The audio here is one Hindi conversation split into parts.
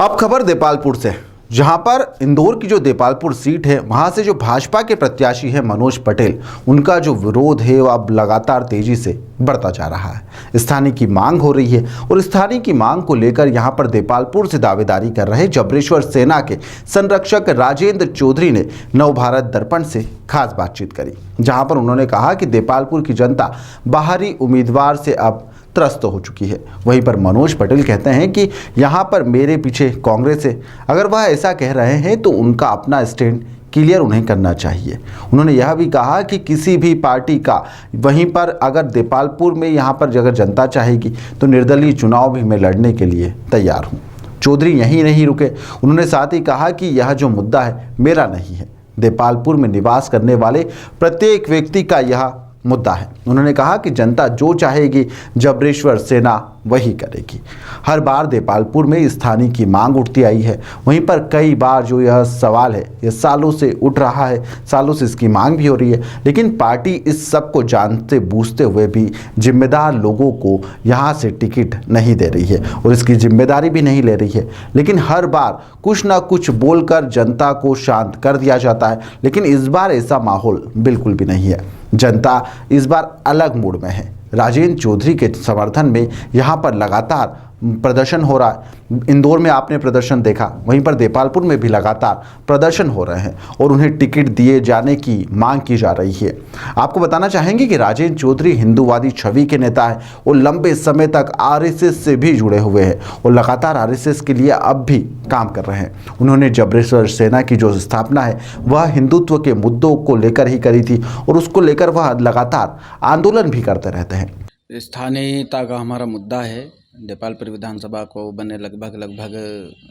अब खबर देपालपुर से, जहां पर इंदौर की जो देपालपुर सीट है वहां से जो भाजपा के प्रत्याशी है मनोज पटेल, उनका जो विरोध है वो अब लगातार तेजी से बढ़ता जा रहा है। स्थानीय की मांग हो रही है और स्थानीय की मांग को लेकर यहां पर देपालपुर से दावेदारी कर रहे जबरेश्वर सेना के संरक्षक राजेंद्र चौधरी ने नवभारत दर्पण से खास बातचीत करी, जहां पर उन्होंने कहा कि देपालपुर की जनता बाहरी उम्मीदवार से अब त्रस्त हो चुकी है। वहीं पर मनोज पटेल कहते हैं कि यहाँ पर मेरे पीछे कांग्रेस है, अगर वह ऐसा कह रहे हैं तो उनका अपना स्टैंड क्लियर उन्हें करना चाहिए। उन्होंने यह भी कहा कि किसी भी पार्टी का वहीं पर अगर देपालपुर में यहाँ पर अगर जनता चाहेगी तो निर्दलीय चुनाव भी मैं लड़ने के लिए तैयार हूँ। चौधरी यहीं नहीं रुके, उन्होंने साथ ही कहा कि यह जो मुद्दा है मेरा नहीं है, देपालपुर में निवास करने वाले प्रत्येक व्यक्ति का यह मुद्दा है। उन्होंने कहा कि जनता जो चाहेगी जबरेश्वर सेना वही करेगी। हर बार देपालपुर में स्थानीय की मांग उठती आई है, वहीं पर कई बार जो यह सवाल है यह सालों से उठ रहा है, सालों से इसकी मांग भी हो रही है, लेकिन पार्टी इस सब को जानते बूझते हुए भी जिम्मेदार लोगों को यहाँ से टिकट नहीं दे रही है और इसकी जिम्मेदारी भी नहीं ले रही है। लेकिन हर बार कुछ ना कुछ बोलकर जनता को शांत कर दिया जाता है, लेकिन इस बार ऐसा माहौल बिल्कुल भी नहीं है। जनता इस बार अलग मूड में है। राजेंद्र चौधरी के समर्थन में यहाँ पर लगातार प्रदर्शन हो रहा है। इंदौर में आपने प्रदर्शन देखा, वहीं पर देपालपुर में भी लगातार प्रदर्शन हो रहे हैं और उन्हें टिकट दिए जाने की मांग की जा रही है। आपको बताना चाहेंगे कि राजेंद्र चौधरी हिंदूवादी छवि के नेता है और लंबे समय तक आरएसएस से भी जुड़े हुए हैं और लगातार आरएसएस के लिए अब भी काम कर रहे हैं। उन्होंने जबरेश्वर सेना की जो स्थापना है वह हिंदुत्व के मुद्दों को लेकर ही करी थी और उसको लेकर वह लगातार आंदोलन भी करते रहते हैं। स्थानीयता का हमारा मुद्दा है। देपालपुर विधानसभा को बने लगभग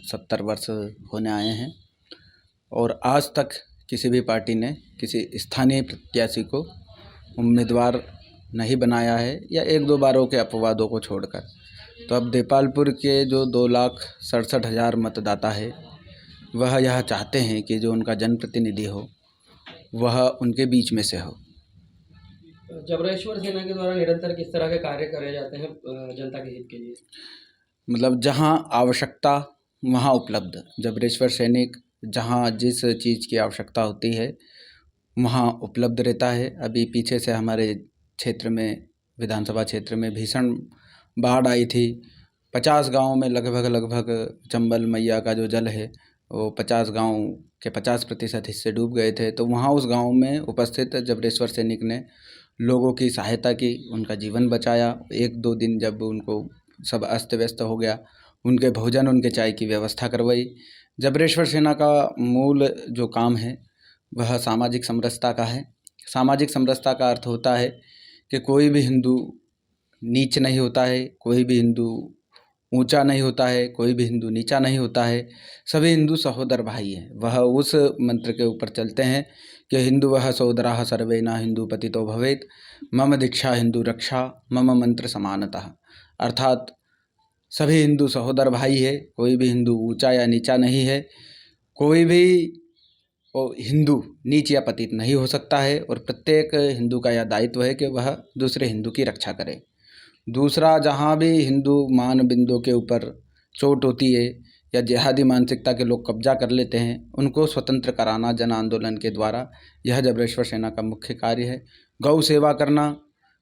70 वर्ष होने आए हैं और आज तक किसी भी पार्टी ने किसी स्थानीय प्रत्याशी को उम्मीदवार नहीं बनाया है, या 1-2 बारों के अपवादों को छोड़कर। तो अब देपालपुर के जो 2,67,000 मतदाता है वह यह चाहते हैं कि जो उनका जनप्रतिनिधि हो वह उनके बीच में से हो। जबरेश्वर सेना के द्वारा निरंतर किस तरह के कार्य करे जाते हैं जनता के हित के लिए? मतलब जहां आवश्यकता वहां उपलब्ध। जबरेश्वर सैनिक जहां जिस चीज़ की आवश्यकता होती है वहां उपलब्ध रहता है। अभी पीछे से हमारे क्षेत्र में, विधानसभा क्षेत्र में भीषण बाढ़ आई थी। 50 गाँव में लगभग चंबल मैया का जो जल है वो 50 गाँव के 50% हिस्से डूब गए थे। तो वहाँ उस गाँव में उपस्थित जबरेश्वर सैनिक ने लोगों की सहायता की, उनका जीवन बचाया। 1-2 दिन जब उनको सब अस्त व्यस्त हो गया, उनके भोजन, उनके चाय की व्यवस्था करवाई। जबरेश्वर सेना का मूल जो काम है वह सामाजिक समरसता का है। सामाजिक समरसता का अर्थ होता है कि कोई भी हिंदू नीच नहीं होता है, कोई भी हिंदू ऊंचा नहीं होता है, कोई भी हिंदू नीचा नहीं होता है, सभी हिंदू सहोदर भाई हैं। वह उस मंत्र के ऊपर चलते हैं कि हिंदू वह सोदराः सर्वे न हिंदू पतितो भवेत्, मम दीक्षा हिंदू रक्षा, मम मंत्र समानतः। अर्थात सभी हिंदू सहोदर भाई है, कोई भी हिंदू ऊंचा या नीचा नहीं है, कोई भी हिंदू नीच या पतित नहीं हो सकता है और प्रत्येक हिंदू का यह दायित्व है कि वह दूसरे हिंदू की रक्षा करे। दूसरा, जहाँ भी हिंदू मान बिंदु के ऊपर चोट होती है या जिहादी मानसिकता के लोग कब्जा कर लेते हैं, उनको स्वतंत्र कराना जन आंदोलन के द्वारा, यह जबरेश्वर सेना का मुख्य कार्य है। गौ सेवा करना,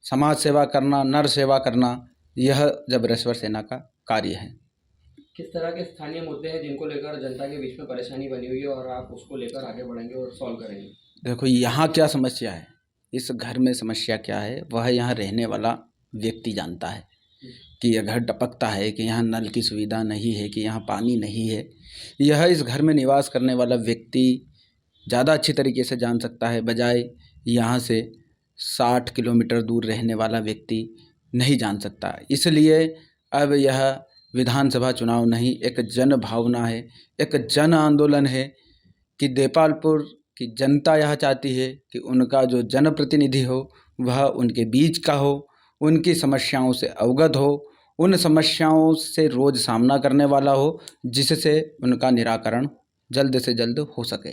समाज सेवा करना, नर सेवा करना, यह जबरेश्वर सेना का कार्य है। किस तरह के स्थानीय मुद्दे हैं जिनको लेकर जनता के बीच में परेशानी बनी हुई है और आप उसको लेकर आगे बढ़ेंगे और सॉल्व करेंगे? देखो, यहाँ क्या समस्या है, इस घर में समस्या क्या है, वह यहाँ रहने वाला व्यक्ति जानता है कि यह घर टपकता है, कि यहाँ नल की सुविधा नहीं है, कि यहाँ पानी नहीं है। यह इस घर में निवास करने वाला व्यक्ति ज़्यादा अच्छी तरीके से जान सकता है, बजाय यहाँ से 60 किलोमीटर दूर रहने वाला व्यक्ति नहीं जान सकता। इसलिए अब यह विधानसभा चुनाव नहीं, एक जन भावना है, एक जन आंदोलन है कि देपालपुर की जनता यह चाहती है कि उनका जो जनप्रतिनिधि हो वह उनके बीच का हो, उनकी समस्याओं से अवगत हो, उन समस्याओं से रोज़ सामना करने वाला हो, जिससे उनका निराकरण जल्द से जल्द हो सके।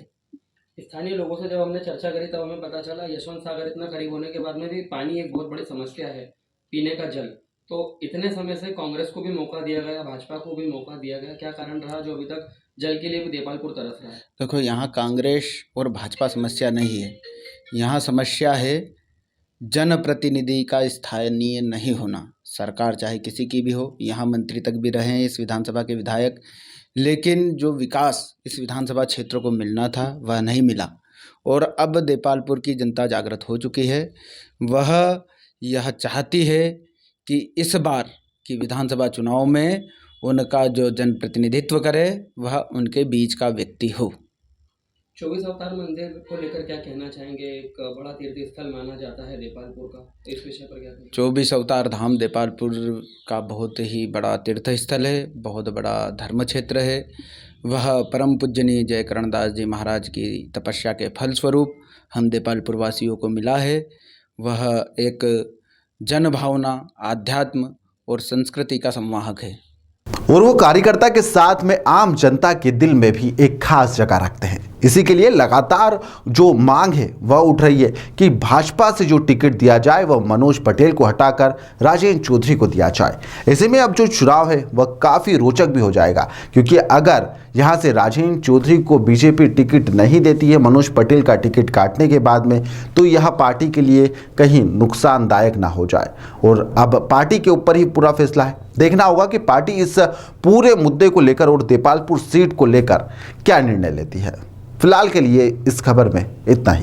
स्थानीय लोगों से जब हमने चर्चा करी तब हमें पता चला यशवंत सागर इतना करीब होने के बाद में भी पानी एक बहुत बड़ी समस्या है, पीने का जल। तो इतने समय से कांग्रेस को भी मौका दिया गया, भाजपा को भी मौका दिया गया, क्या कारण रहा जो अभी तक जल के लिए भी देपालपुर तरस रहा है? देखो, यहाँ कांग्रेस और भाजपा समस्या नहीं है, यहाँ समस्या है जनप्रतिनिधि का स्थानीय नहीं होना। सरकार चाहे किसी की भी हो, यहाँ मंत्री तक भी रहे हैं, इस विधानसभा के विधायक, लेकिन जो विकास इस विधानसभा क्षेत्र को मिलना था वह नहीं मिला। और अब देपालपुर की जनता जागृत हो चुकी है, वह यह चाहती है कि इस बार की विधानसभा चुनाव में उनका जो जनप्रतिनिधित्व करे वह उनके बीच का व्यक्ति हो। 24 अवतार मंदिर को लेकर क्या कहना चाहेंगे? एक बड़ा तीर्थ स्थल माना जाता है देपालपुर का, इस विषय पर क्या कहेंगे? 24 अवतार धाम देपालपुर का बहुत ही बड़ा तीर्थ स्थल है, बहुत बड़ा धर्म क्षेत्र है। वह परम पूजनीय जय करणदास जी महाराज की तपस्या के फलस्वरूप हम देपालपुर वासियों को मिला है। वह एक जन भावना, आध्यात्म और संस्कृति का संवाहक है। और वो कार्यकर्ता के साथ में आम जनता के दिल में भी एक खास जगह रखते हैं। इसी के लिए लगातार जो मांग है वह उठ रही है कि भाजपा से जो टिकट दिया जाए वह मनोज पटेल को हटाकर राजेंद्र चौधरी को दिया जाए। ऐसे में अब जो चुनाव है वह काफ़ी रोचक भी हो जाएगा, क्योंकि अगर यहाँ से राजेंद्र चौधरी को बीजेपी टिकट नहीं देती है मनोज पटेल का टिकट काटने के बाद में, तो यह पार्टी के लिए कहीं नुकसानदायक ना हो जाए। और अब पार्टी के ऊपर ही पूरा फैसला है। देखना होगा कि पार्टी इस पूरे मुद्दे को लेकर और देपालपुर सीट को लेकर क्या निर्णय लेती है। फिलहाल के लिए इस खबर में इतना ही।